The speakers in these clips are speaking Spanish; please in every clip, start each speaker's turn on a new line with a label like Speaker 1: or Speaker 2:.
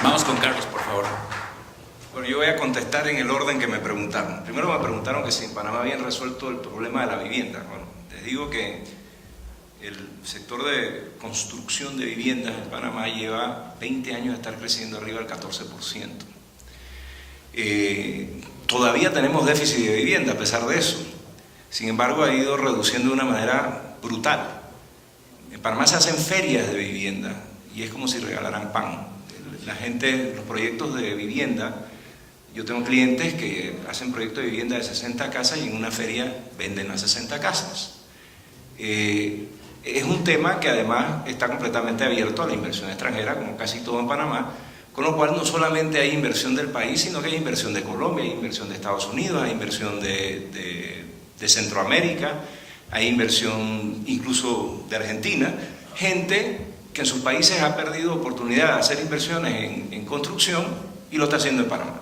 Speaker 1: Vamos con Carlos, por favor.
Speaker 2: Bueno, yo voy a contestar en el orden que me preguntaron. Primero me preguntaron que si en Panamá habían resuelto el problema de la vivienda. Bueno, les digo que el sector de construcción de viviendas en Panamá lleva 20 años de estar creciendo arriba del 14%. Todavía tenemos déficit de vivienda a pesar de eso. Sin embargo, ha ido reduciendo de una manera brutal. En Panamá se hacen ferias de vivienda y es como si regalaran pan. La gente, los proyectos de vivienda, yo tengo clientes que hacen proyectos de vivienda de 60 casas y en una feria venden las 60 casas. Es un tema que además está completamente abierto a la inversión extranjera, como casi todo en Panamá, con lo cual no solamente hay inversión del país, sino que hay inversión de Colombia, hay inversión de Estados Unidos, hay inversión de Centroamérica, hay inversión incluso de Argentina, gente que en sus países ha perdido oportunidad de hacer inversiones en construcción y lo está haciendo en Panamá.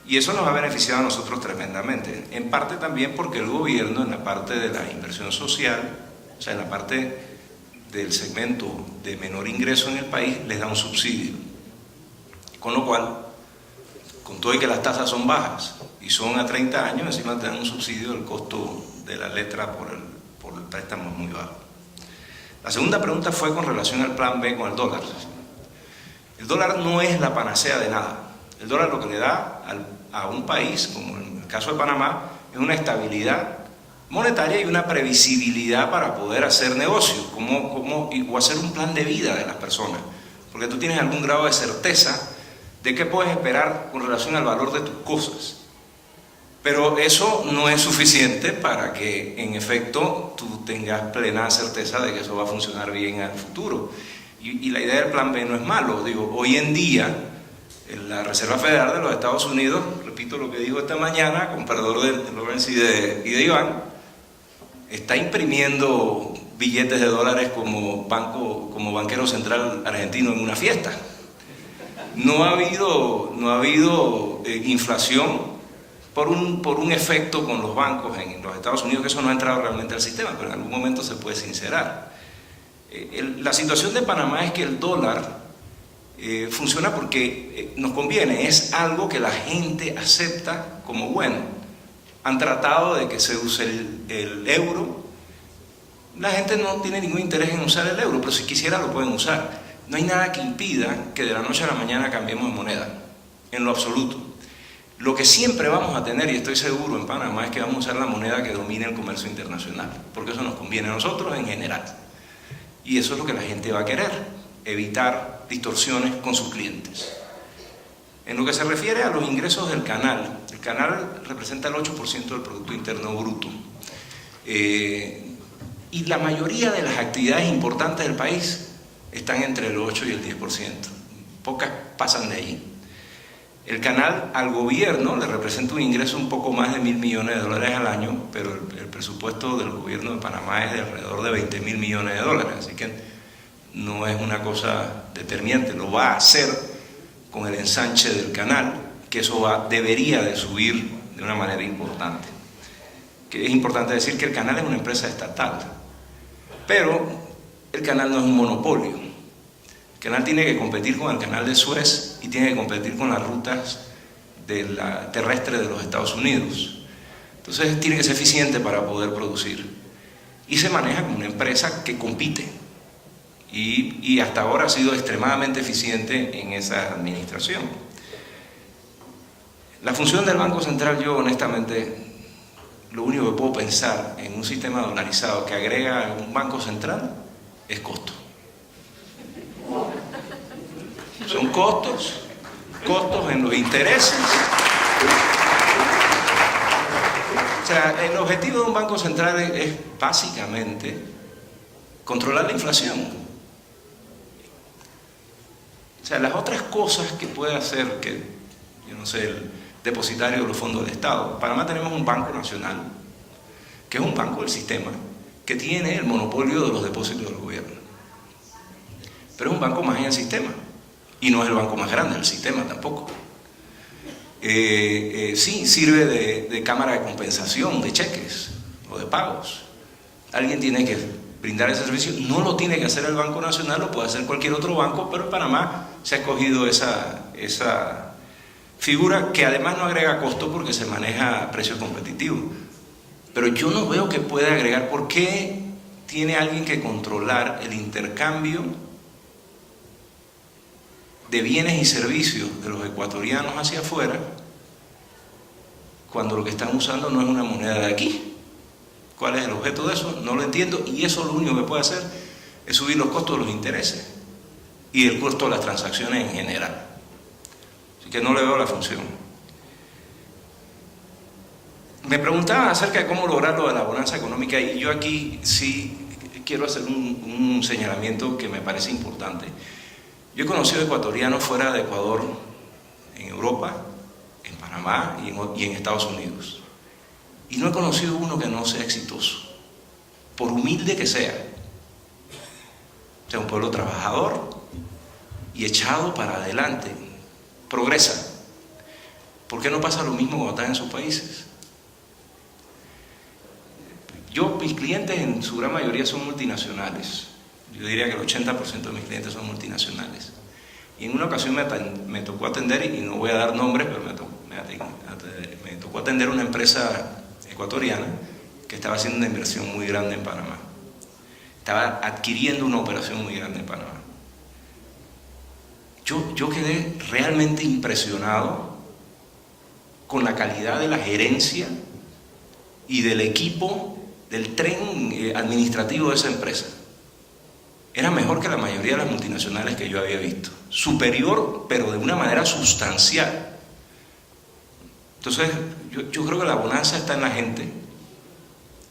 Speaker 2: Y eso nos ha beneficiado a nosotros tremendamente, en parte también porque el gobierno, en la parte de la inversión social, o sea, en la parte del segmento de menor ingreso en el país, les da un subsidio. Con lo cual, con todo y que las tasas son bajas y son a 30 años, encima te dan un subsidio del costo de la letra por el préstamo muy bajo. La segunda pregunta fue con relación al plan B con el dólar. El dólar no es la panacea de nada. El dólar lo que le da a un país, como en el caso de Panamá, es una estabilidad monetaria y una previsibilidad para poder hacer negocios, o hacer un plan de vida de las personas. Porque tú tienes algún grado de certeza de qué puedes esperar con relación al valor de tus cosas. Pero eso no es suficiente para que, en efecto, tú tengas plena certeza de que eso va a funcionar bien al futuro. Y la idea del plan B no es malo. Digo, hoy en día, la Reserva Federal de los Estados Unidos, repito lo que dijo esta mañana, con perdón de Lawrence y de Iván, está imprimiendo billetes de dólares como banquero central argentino en una fiesta. No ha habido inflación por un efecto con los bancos en los Estados Unidos, que eso no ha entrado realmente al sistema, pero en algún momento se puede sincerar. La situación de Panamá es que el dólar funciona porque nos conviene, es algo que la gente acepta como bueno. Han tratado de que se use el euro. La gente no tiene ningún interés en usar el euro, pero si quisiera lo pueden usar. No hay nada que impida que de la noche a la mañana cambiemos de moneda, en lo absoluto. Lo que siempre vamos a tener, y estoy seguro en Panamá, es que vamos a usar la moneda que domine el comercio internacional, porque eso nos conviene a nosotros en general. Y eso es lo que la gente va a querer, evitar distorsiones con sus clientes. En lo que se refiere a los ingresos del canal, el canal representa el 8% del Producto Interno Bruto. Y la mayoría de las actividades importantes del país están entre el 8 y el 10%. Pocas pasan de allí. El canal al gobierno le representa un ingreso un poco más de $1.000 millones al año, pero el presupuesto del gobierno de Panamá es de alrededor de $20.000 millones, así que no es una cosa determinante. Lo va a hacer con el ensanche del canal, que eso debería de subir de una manera importante. Que es importante decir que el canal es una empresa estatal, pero el canal no es un monopolio. El canal tiene que competir con el canal de Suez y tiene que competir con las rutas terrestres de los Estados Unidos. Entonces tiene que ser eficiente para poder producir. Y se maneja como una empresa que compite. Y hasta ahora ha sido extremadamente eficiente en esa administración. La función del Banco Central, yo honestamente, lo único que puedo pensar en un sistema dolarizado que agrega un Banco Central es costo. Son costos en los intereses. O sea, el objetivo de un Banco Central es básicamente controlar la inflación. O sea, las otras cosas que puede hacer, que, yo no sé, el depositario de los fondos del Estado. En Panamá tenemos un Banco Nacional, que es un banco del sistema, que tiene el monopolio de los depósitos del gobierno. Pero es un banco más en el sistema, y no es el banco más grande del sistema tampoco. Sí, sirve de cámara de compensación de cheques o de pagos. Alguien tiene que brindar ese servicio. No lo tiene que hacer el Banco Nacional, lo puede hacer cualquier otro banco, pero en Panamá se ha escogido esa figura que además no agrega costo porque se maneja a precios competitivos. Pero yo no veo que pueda agregar. ¿Por qué tiene alguien que controlar el intercambio de bienes y servicios de los ecuatorianos hacia afuera cuando lo que están usando no es una moneda de aquí? ¿Cuál es el objeto de eso? No lo entiendo, y eso lo único que puede hacer es subir los costos de los intereses y el costo de las transacciones en general. Así que no le veo la función. Me preguntaban acerca de cómo lograr lo de la bonanza económica, y yo aquí sí quiero hacer un señalamiento que me parece importante. Yo he conocido ecuatorianos fuera de Ecuador, en Europa, en Panamá y en Estados Unidos. Y no he conocido uno que no sea exitoso, por humilde que sea. O sea, un pueblo trabajador y echado para adelante, progresa. ¿Por qué no pasa lo mismo cuando están en sus países? Mis clientes en su gran mayoría son multinacionales. Yo diría que el 80% de mis clientes son multinacionales. Y en una ocasión me tocó atender, y no voy a dar nombres, pero me tocó atender una empresa ecuatoriana que estaba haciendo una inversión muy grande en Panamá. Estaba adquiriendo una operación muy grande en Panamá. Yo quedé realmente impresionado con la calidad de la gerencia y del equipo, del tren administrativo de esa empresa. Era mejor que la mayoría de las multinacionales que yo había visto. Superior, pero de una manera sustancial. Entonces, yo creo que la bonanza está en la gente,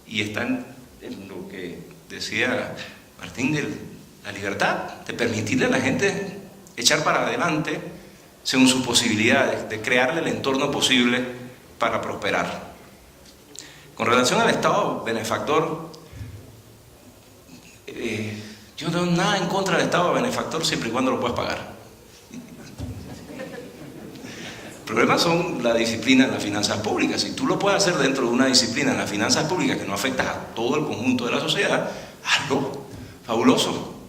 Speaker 2: y está en lo que decía Martín de la libertad, de permitirle a la gente echar para adelante según sus posibilidades, de crearle el entorno posible para prosperar. Con relación al Estado benefactor, yo no tengo nada en contra del Estado benefactor siempre y cuando lo puedas pagar. El problema son la disciplina en las finanzas públicas. Si tú lo puedes hacer dentro de una disciplina en las finanzas públicas que no afecta a todo el conjunto de la sociedad, hazlo. Fabuloso.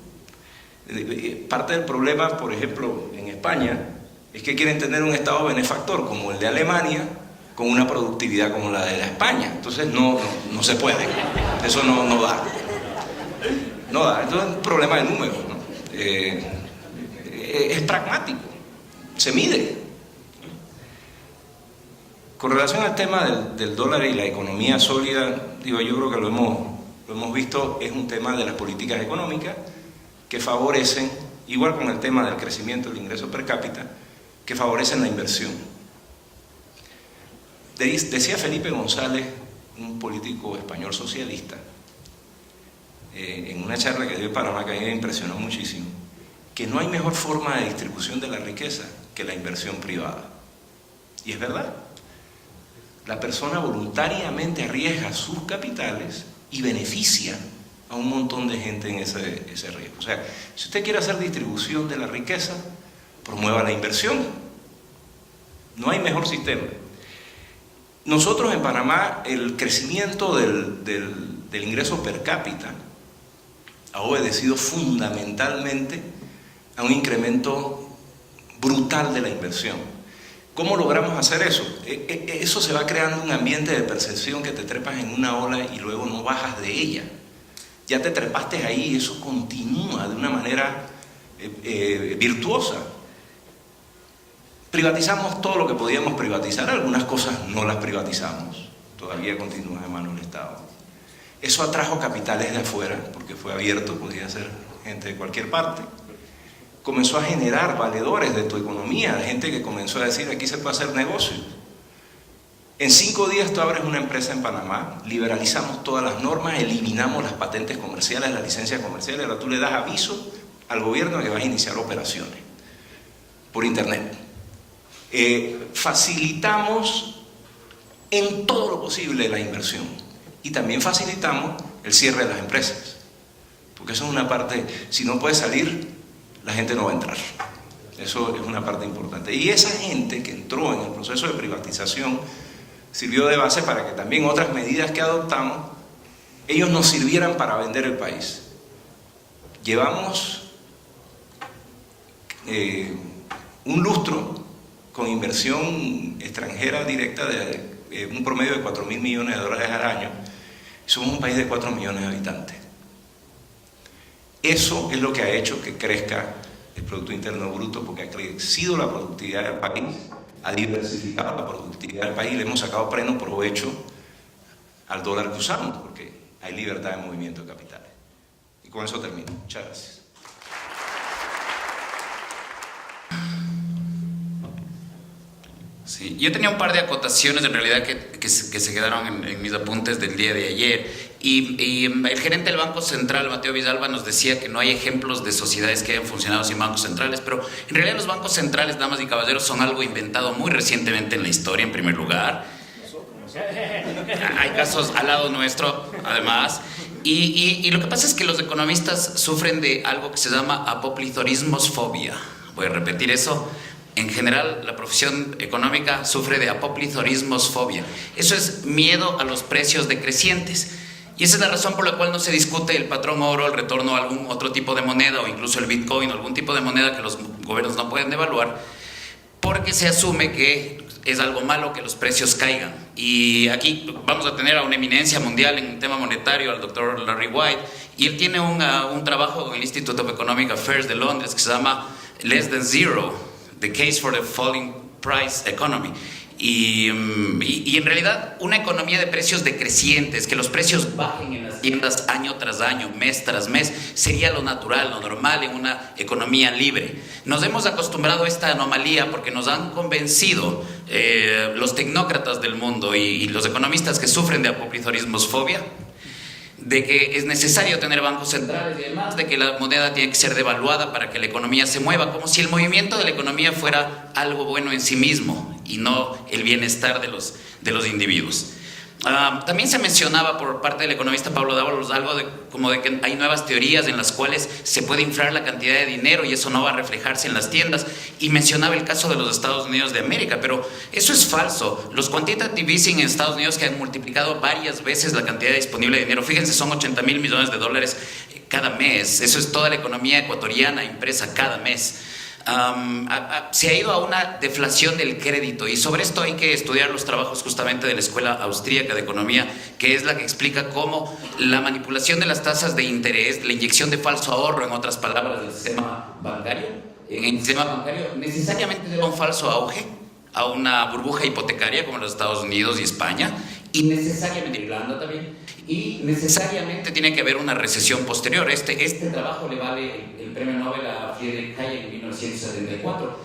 Speaker 2: Parte del problema, por ejemplo, en España, es que quieren tener un Estado benefactor como el de Alemania, con una productividad como la de la España. Entonces no se puede. Eso no da. No da. Entonces es un problema de números, ¿no? Es pragmático. Se mide. Con relación al tema del dólar y la economía sólida, yo creo que lo hemos visto, es un tema de las políticas económicas que favorecen, igual con el tema del crecimiento del ingreso per cápita, que favorecen la inversión. Decía Felipe González, un político español socialista, en una charla que dio en Panamá, que a mí me impresionó muchísimo, que no hay mejor forma de distribución de la riqueza que la inversión privada. Y es verdad. La persona voluntariamente arriesga sus capitales y beneficia a un montón de gente en ese riesgo. O sea, si usted quiere hacer distribución de la riqueza, promueva la inversión. No hay mejor sistema. Nosotros en Panamá, el crecimiento del ingreso per cápita ha obedecido fundamentalmente a un incremento brutal de la inversión. ¿Cómo logramos hacer eso? Eso se va creando un ambiente de percepción que te trepas en una ola y luego no bajas de ella. Ya te trepaste ahí y eso continúa de una manera virtuosa. Privatizamos todo lo que podíamos privatizar, algunas cosas no las privatizamos, todavía continúan en manos del Estado. Eso atrajo capitales de afuera, porque fue abierto, podía ser gente de cualquier parte. Comenzó a generar valedores de tu economía, gente que comenzó a decir, aquí se puede hacer negocio. En 5 días tú abres una empresa en Panamá, liberalizamos todas las normas, eliminamos las patentes comerciales, las licencias comerciales, ahora tú le das aviso al gobierno de que vas a iniciar operaciones por internet. Facilitamos en todo lo posible la inversión y también facilitamos el cierre de las empresas, porque eso es una parte, si no puedes salir, la gente no va a entrar. Eso es una parte importante. Y esa gente que entró en el proceso de privatización sirvió de base para que también otras medidas que adoptamos, ellos nos sirvieran para vender el país. Llevamos un lustro con inversión extranjera directa de un promedio de 4.000 millones de dólares al año. Somos un país de 4 millones de habitantes. Eso es lo que ha hecho que crezca el Producto Interno Bruto, porque ha crecido la productividad del país, ha diversificado la productividad del país, le hemos sacado pleno provecho al dólar que usamos, porque hay libertad de movimiento de capitales. Y con eso termino. Muchas gracias.
Speaker 1: Sí, yo tenía un par de acotaciones en realidad que se quedaron en mis apuntes del día de ayer. Y el gerente del Banco Central, Mateo Villalba, nos decía que no hay ejemplos de sociedades que hayan funcionado sin bancos centrales, pero en realidad los bancos centrales, damas y caballeros, son algo inventado muy recientemente en la historia, en primer lugar. Hay casos al lado nuestro, además. Y lo que pasa es que los economistas sufren de algo que se llama apoplithorismosfobia. Voy a repetir eso. En general, la profesión económica sufre de apoplithorismosfobia. Eso es miedo a los precios decrecientes. Y esa es la razón por la cual no se discute el patrón oro, el retorno a algún otro tipo de moneda, o incluso el Bitcoin o algún tipo de moneda que los gobiernos no pueden devaluar, porque se asume que es algo malo que los precios caigan. Y aquí vamos a tener a una eminencia mundial en el tema monetario, al doctor Larry White, y él tiene un trabajo en el Institute of Economic Affairs de Londres que se llama Less Than Zero, The Case for the Falling Price Economy. Y en realidad una economía de precios decrecientes, que los precios bajen en las tiendas año tras año, mes tras mes, sería lo natural, lo normal en una economía libre. Nos hemos acostumbrado a esta anomalía porque nos han convencido los tecnócratas del mundo y los economistas que sufren de apoplithorismosfobia de que es necesario tener bancos centrales y además de que la moneda tiene que ser devaluada para que la economía se mueva, como si el movimiento de la economía fuera algo bueno en sí mismo y no el bienestar de los individuos. También se mencionaba por parte del economista Pablo Dávalos algo como de que hay nuevas teorías en las cuales se puede inflar la cantidad de dinero y eso no va a reflejarse en las tiendas, y mencionaba el caso de los Estados Unidos de América, pero eso es falso. Los quantitative easing en Estados Unidos, que han multiplicado varias veces la cantidad disponible de dinero, fíjense, son 80.000 millones de dólares cada mes. Eso es toda la economía ecuatoriana impresa cada mes. Se ha ido a una deflación del crédito, y sobre esto hay que estudiar los trabajos justamente de la Escuela Austríaca de Economía, que es la que explica cómo la manipulación de las tasas de interés, la inyección de falso ahorro, en otras palabras, del sistema bancario, en el sistema bancario necesariamente lleva un falso auge a una burbuja hipotecaria como los Estados Unidos y España, y necesariamente Irlanda también, y necesariamente tiene que haber una recesión posterior. Este trabajo le vale el premio Nobel a Friedrich Hayek en 1974.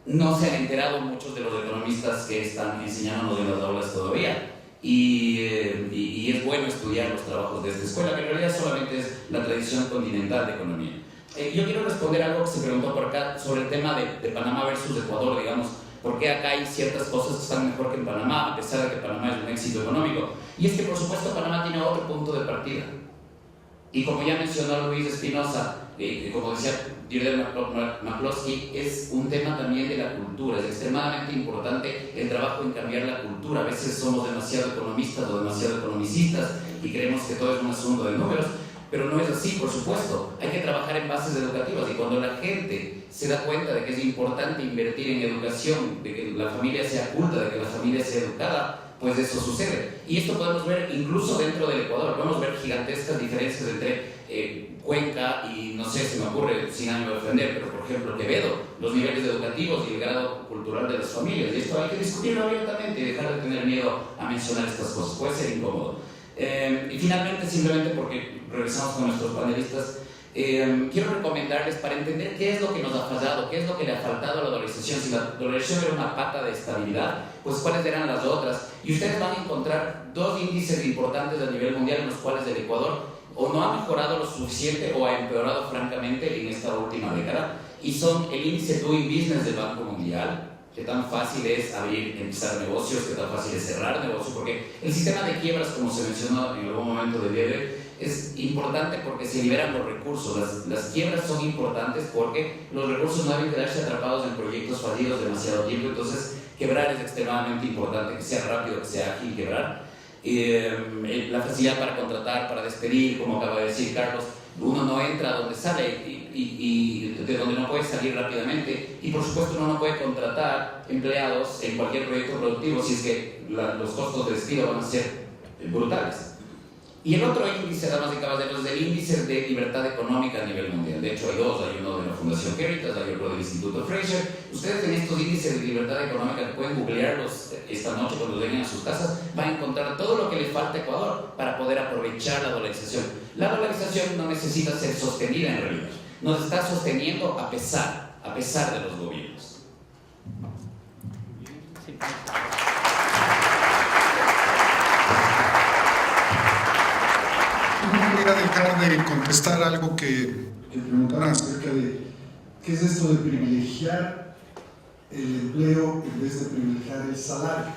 Speaker 1: No se han enterado muchos de los economistas que están enseñándonos en las aulas todavía, y es bueno estudiar los trabajos de esta escuela, que en realidad solamente es la tradición continental de economía. Yo quiero responder algo que se preguntó por acá sobre el tema de Panamá versus Ecuador, digamos. ¿Por qué acá hay ciertas cosas que están mejor que en Panamá, a pesar de que Panamá es un éxito económico? Y es que, por supuesto, Panamá tiene otro punto de partida. Y como ya mencionó Luis Espinosa, como decía Deirdre McCloskey, es un tema también de la cultura. Es extremadamente importante el trabajo en cambiar la cultura. A veces somos demasiado economistas o demasiado economicistas y creemos que todo es un asunto de números. Pero no es así, por supuesto. Hay que trabajar en bases educativas, y cuando la gente se da cuenta de que es importante invertir en educación, de que la familia sea culta, de que la familia sea educada, pues eso sucede. Y esto podemos ver incluso dentro del Ecuador. Podemos ver gigantescas diferencias entre Cuenca y, no sé, se me ocurre, sin ánimo de ofender, pero por ejemplo Quevedo, los niveles educativos y el grado cultural de las familias. Y esto hay que discutirlo abiertamente y dejar de tener miedo a mencionar estas cosas. Puede ser incómodo. Y finalmente, simplemente porque regresamos con nuestros panelistas, quiero recomendarles, para entender qué es lo que nos ha fallado, qué es lo que le ha faltado a la dolarización. Si la dolarización era una pata de estabilidad, pues cuáles eran las otras. Y ustedes van a encontrar dos índices importantes a nivel mundial en los cuales el Ecuador o no ha mejorado lo suficiente o ha empeorado francamente en esta última década, y son el índice Doing Business del Banco Mundial. Qué tan fácil es empezar negocios, qué tan fácil es cerrar negocios, porque el sistema de quiebras, como se mencionó en algún momento del día de hoy, es importante porque se liberan los recursos. Las quiebras son importantes porque los recursos no deben quedarse atrapados en proyectos fallidos demasiado tiempo. Entonces, quebrar es extremadamente importante, que sea rápido, que sea ágil quebrar. La facilidad para contratar, para despedir, como acaba de decir Carlos, Uno no entra donde sale y de donde no puede salir rápidamente, y por supuesto uno no puede contratar empleados en cualquier proyecto productivo si es que los costos de despido van a ser brutales. Y el otro índice, damas y caballeros, es el índice de libertad económica a nivel mundial. De hecho hay dos, hay uno de la Fundación Caritas, hay otro del Instituto Fraser. Ustedes en estos índices de libertad económica, pueden googlearlos esta noche cuando lleguen a sus casas, van a encontrar todo lo que le falta a Ecuador para poder aprovechar la dolarización. La dolarización no necesita ser sostenida en realidad, nos está sosteniendo a pesar de los gobiernos. Sí.
Speaker 3: No voy a dejar de contestar algo que preguntaron acerca de qué es esto de privilegiar el empleo en vez de privilegiar el salario.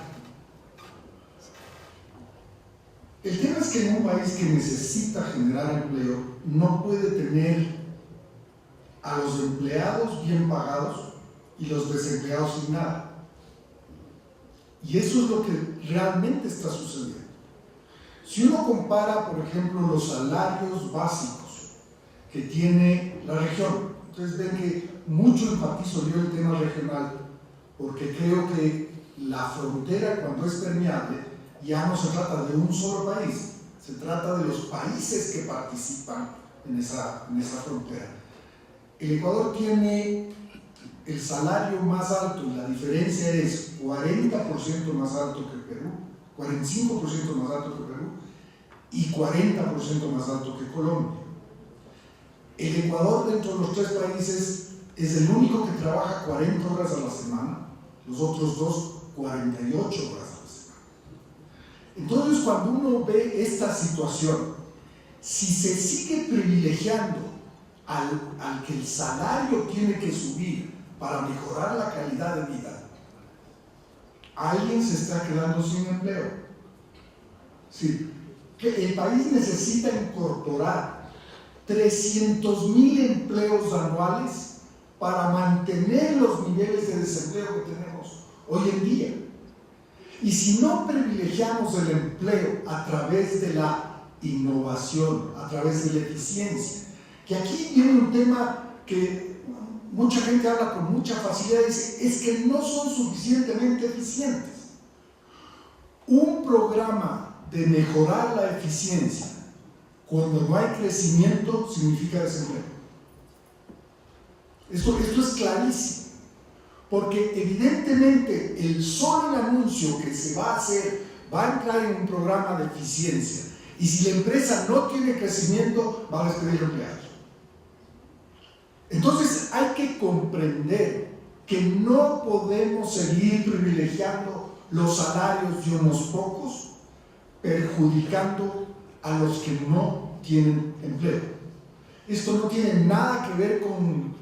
Speaker 3: El tema es que en un país que necesita generar empleo no puede tener a los empleados bien pagados y los desempleados sin nada. Y eso es lo que realmente está sucediendo. Si uno compara, por ejemplo, los salarios básicos que tiene la región, ustedes ven que mucho enfatizo yo el tema regional, porque creo que la frontera, cuando es permeable, ya no se trata de un solo país, se trata de los países que participan en esa frontera. El Ecuador tiene el salario más alto, y la diferencia es 40% más alto que Perú, 45% más alto que Perú y 40% más alto que Colombia. El Ecuador, dentro de los tres países, es el único que trabaja 40 horas a la semana, los otros dos 48 horas a la semana. Entonces, cuando uno ve esta situación, si se sigue privilegiando al que el salario tiene que subir para mejorar la calidad de vida, alguien se está quedando sin empleo. Sí, que el país necesita incorporar 300.000 empleos anuales para mantener los niveles de desempleo que tenemos hoy en día. Y si no privilegiamos el empleo a través de la innovación, a través de la eficiencia, que aquí viene un tema que mucha gente habla con mucha facilidad y dice, es que no son suficientemente eficientes. Un programa de mejorar la eficiencia cuando no hay crecimiento significa desempleo. Esto es clarísimo, porque evidentemente el solo anuncio que se va a hacer va a entrar en un programa de eficiencia, y si la empresa no tiene crecimiento va a despedir empleados. Entonces hay que comprender que no podemos seguir privilegiando los salarios de unos pocos, perjudicando a los que no tienen empleo. Esto no tiene nada que ver con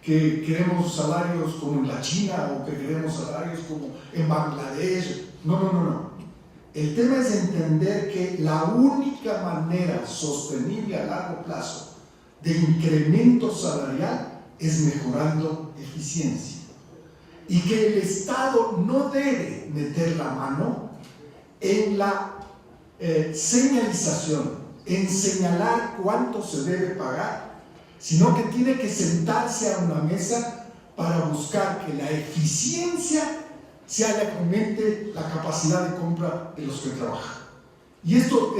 Speaker 3: que queremos salarios como en la China o que queremos salarios como en Bangladesh. No. El tema es entender que la única manera sostenible a largo plazo de incremento salarial es mejorando eficiencia, y que el Estado no debe meter la mano en la señalización, en señalar cuánto se debe pagar, sino que tiene que sentarse a una mesa para buscar que la eficiencia sea la que aumente la capacidad de compra de los que trabajan. Y esto,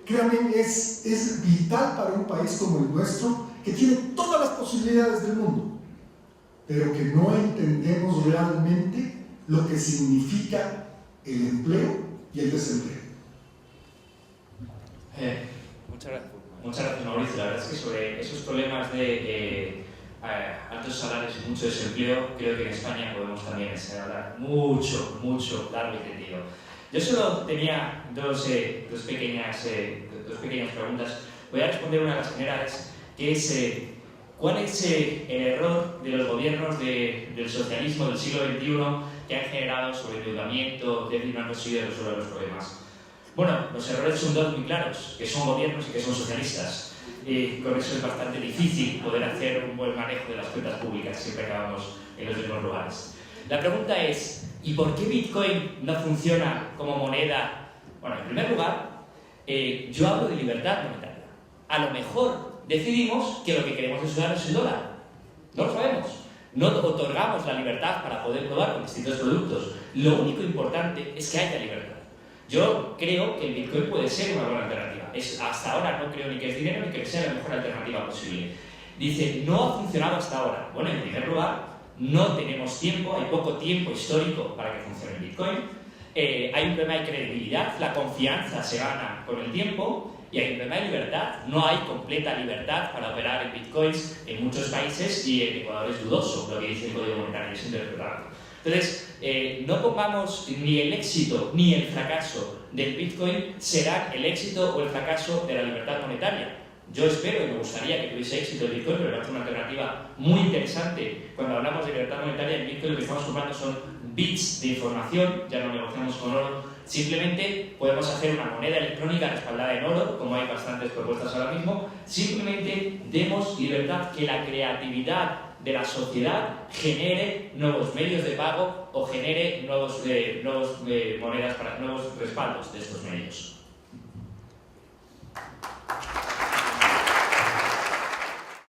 Speaker 3: créanme, es vital para un país como el nuestro, que tiene todas las posibilidades del mundo, pero que no entendemos realmente lo que significa el empleo y el desempleo.
Speaker 4: Muchas gracias, Mauricio. La verdad es que sobre esos problemas de altos salarios y mucho desempleo, creo que en España podemos también hablar mucho, largo y tendido. Yo solo tenía dos pequeñas preguntas. Voy a responder una de las generales, que es ¿cuál es el error de los gobiernos del socialismo del siglo XXI que han generado sobreendeudamiento, déficit no han conseguido resolver los problemas? Bueno, los errores son dos muy claros, que son gobiernos y que son socialistas. Con eso es bastante difícil poder hacer un buen manejo de las cuentas públicas, siempre acabamos en los mismos lugares. La pregunta es, ¿y por qué Bitcoin no funciona como moneda? Bueno, en primer lugar, yo hablo de libertad monetaria. A lo mejor decidimos que lo que queremos usar es el dólar. No lo sabemos. No otorgamos la libertad para poder probar con distintos productos. Lo único importante es que haya libertad. Yo creo que el Bitcoin puede ser una buena alternativa. Hasta ahora no creo ni que es dinero ni que sea la mejor alternativa posible. Dice, no ha funcionado hasta ahora. Bueno, en primer lugar, no tenemos tiempo, hay poco tiempo histórico para que funcione el Bitcoin. Hay un problema de credibilidad, la confianza se gana con el tiempo. Y hay un problema de libertad. No hay completa libertad para operar en bitcoins en muchos países y en Ecuador es dudoso lo que dice el Código Monetario, es interpretable. Entonces, no pongamos ni el éxito ni el fracaso del bitcoin será el éxito o el fracaso de la libertad monetaria. Yo espero y me gustaría que tuviese éxito el bitcoin, pero me parece una alternativa muy interesante. Cuando hablamos de libertad monetaria, en bitcoin lo que estamos comprando son bits de información, ya no negociamos con oro. Simplemente podemos hacer una moneda electrónica respaldada en oro, como hay bastantes propuestas ahora mismo. Simplemente demos libertad, que la creatividad de la sociedad genere nuevos medios de pago o genere nuevos monedas para nuevos respaldos de estos medios.